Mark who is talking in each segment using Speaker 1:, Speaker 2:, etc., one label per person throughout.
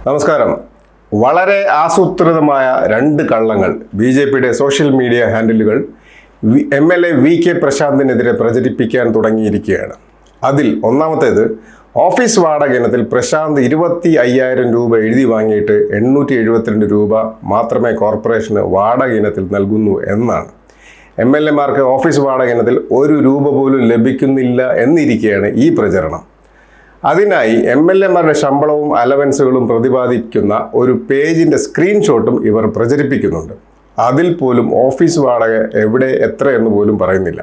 Speaker 1: നമസ്കാരം. വളരെ ആസൂത്രിതമായ രണ്ട് കള്ളങ്ങൾ ബി.ജെ.പിയുടെ സോഷ്യൽ മീഡിയ ഹാൻഡിലുകൾ എം.എൽ.എ. വി.കെ. പ്രശാന്തിനെതിരെ പ്രചരിപ്പിക്കാൻ തുടങ്ങിയിരിക്കുകയാണ്. അതിൽ ഒന്നാമത്തേത്, ഓഫീസ് വാടക ഇനത്തിൽ പ്രശാന്ത് 25,000 രൂപ എഴുതി വാങ്ങിയിട്ട് 872 രൂപ മാത്രമേ കോർപ്പറേഷന് വാടക ഇനത്തിൽ നൽകുന്നു എന്നാണ്. എം.എൽ.എമാർക്ക് ഓഫീസ് വാടക ഇനത്തിൽ 1 രൂപ പോലും ലഭിക്കുന്നില്ല എന്നിരിക്കെയാണ് ഈ പ്രചരണം. അതിനായി എം.എൽ.എമാരുടെ ശമ്പളവും അലവൻസുകളും പ്രതിപാദിക്കുന്ന ഒരു പേജിൻ്റെ സ്ക്രീൻഷോട്ടും ഇവർ പ്രചരിപ്പിക്കുന്നുണ്ട്. അതിൽ പോലും ഓഫീസ് വാടക എവിടെ എത്രയെന്ന് പോലും പറയുന്നില്ല.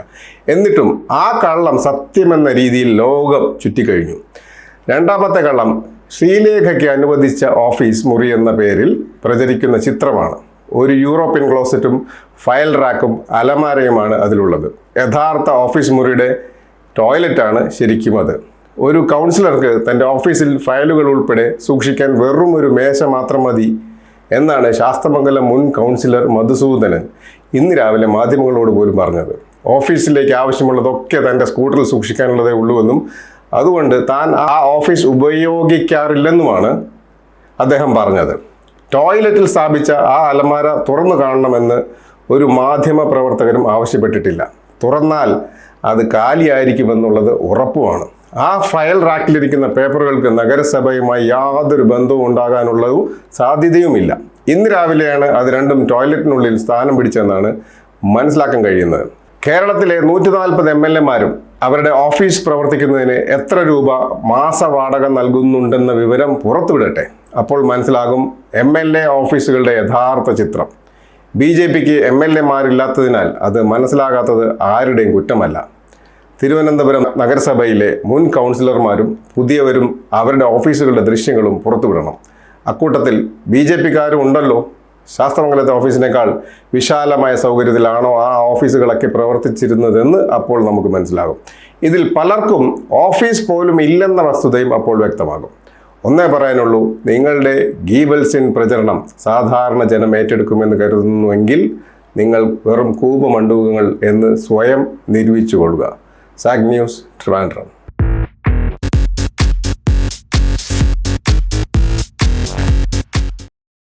Speaker 1: എന്നിട്ടും ആ കള്ളം സത്യമെന്ന രീതിയിൽ ലോകം ചുറ്റിക്കഴിഞ്ഞു. രണ്ടാമത്തെ കള്ളം, ശ്രീലേഖയ്ക്ക് അനുവദിച്ച ഓഫീസ് മുറി എന്ന പേരിൽ പ്രചരിക്കുന്ന ചിത്രമാണ്. ഒരു യൂറോപ്യൻ ക്ലോസറ്റും ഫയൽ റാക്കും അലമാരയുമാണ് അതിലുള്ളത്. യഥാർത്ഥ ഓഫീസ് മുറിയുടെ ടോയ്ലറ്റാണ് ശരിക്കും അത്. ഒരു കൗൺസിലർക്ക് തൻ്റെ ഓഫീസിൽ ഫയലുകൾ ഉൾപ്പെടെ സൂക്ഷിക്കാൻ വെറും ഒരു മേശ മാത്രം മതി എന്നാണ് ശാസ്തമംഗലം മുൻ കൗൺസിലർ മധുസൂദനൻ ഇന്ന് രാവിലെ മാധ്യമങ്ങളോട് പോലും പറഞ്ഞത്. ഓഫീസിലേക്ക് ആവശ്യമുള്ളതൊക്കെ തൻ്റെ സ്കൂട്ടറിൽ സൂക്ഷിക്കാനുള്ളതേ ഉള്ളൂവെന്നും അതുകൊണ്ട് താൻ ആ ഓഫീസ് ഉപയോഗിക്കാറില്ലെന്നുമാണ് അദ്ദേഹം പറഞ്ഞത്. ടോയ്ലറ്റിൽ സ്ഥാപിച്ച ആ അലമാര തുറന്നു കാണണമെന്ന് ഒരു മാധ്യമ പ്രവർത്തകരും ആവശ്യപ്പെട്ടിട്ടില്ല. തുറന്നാൽ അത് കാലിയായിരിക്കുമെന്നുള്ളത് ഉറപ്പുമാണ്. ആ ഫയൽ റാക്കിലിരിക്കുന്ന പേപ്പറുകൾക്ക് നഗരസഭയുമായി യാതൊരു ബന്ധവും ഉണ്ടാകാനുള്ളതും സാധ്യതയുമില്ല. ഇന്ന് രാവിലെയാണ് അത് രണ്ടും ടോയ്ലറ്റിനുള്ളിൽ സ്ഥാനം പിടിച്ചെന്നാണ് മനസ്സിലാക്കാൻ കഴിയുന്നത്. കേരളത്തിലെ 140 എം.എൽ.എമാരും അവരുടെ ഓഫീസ് പ്രവർത്തിക്കുന്നതിന് എത്ര രൂപ മാസ വാടക നൽകുന്നുണ്ടെന്ന വിവരം പുറത്തുവിടട്ടെ. അപ്പോൾ മനസ്സിലാകും എം.എൽ.എ. ഓഫീസുകളുടെ യഥാർത്ഥ ചിത്രം. ബി.ജെ.പിക്ക് എം.എൽ.എമാരില്ലാത്തതിനാൽ അത് മനസ്സിലാകാത്തത് ആരുടെയും കുറ്റമല്ല. തിരുവനന്തപുരം നഗരസഭയിലെ മുൻ കൗൺസിലർമാരും പുതിയവരും അവരുടെ ഓഫീസുകളുടെ ദൃശ്യങ്ങളും പുറത്തുവിടണം. അക്കൂട്ടത്തിൽ ബി.ജെ.പിക്കാരും ഉണ്ടല്ലോ. ശാസ്തമംഗലത്തെ ഓഫീസിനേക്കാൾ വിശാലമായ സൗകര്യത്തിലാണോ ആ ഓഫീസുകളൊക്കെ പ്രവർത്തിച്ചിരുന്നതെന്ന് അപ്പോൾ നമുക്ക് മനസ്സിലാകും. ഇതിൽ പലർക്കും ഓഫീസ് പോലും ഇല്ലെന്ന വസ്തുതയും അപ്പോൾ വ്യക്തമാകും. ഒന്നേ പറയാനുള്ളൂ, നിങ്ങളുടെ ഗീബൽസിൻ പ്രചരണം സാധാരണ ജനം ഏറ്റെടുക്കുമെന്ന് കരുതുന്നുവെങ്കിൽ നിങ്ങൾ വെറും കൂപമണ്ഡൂകങ്ങൾ എന്ന് സ്വയം നിരൂപിച്ചു കൊള്ളുക. Zag news, Trivandrum.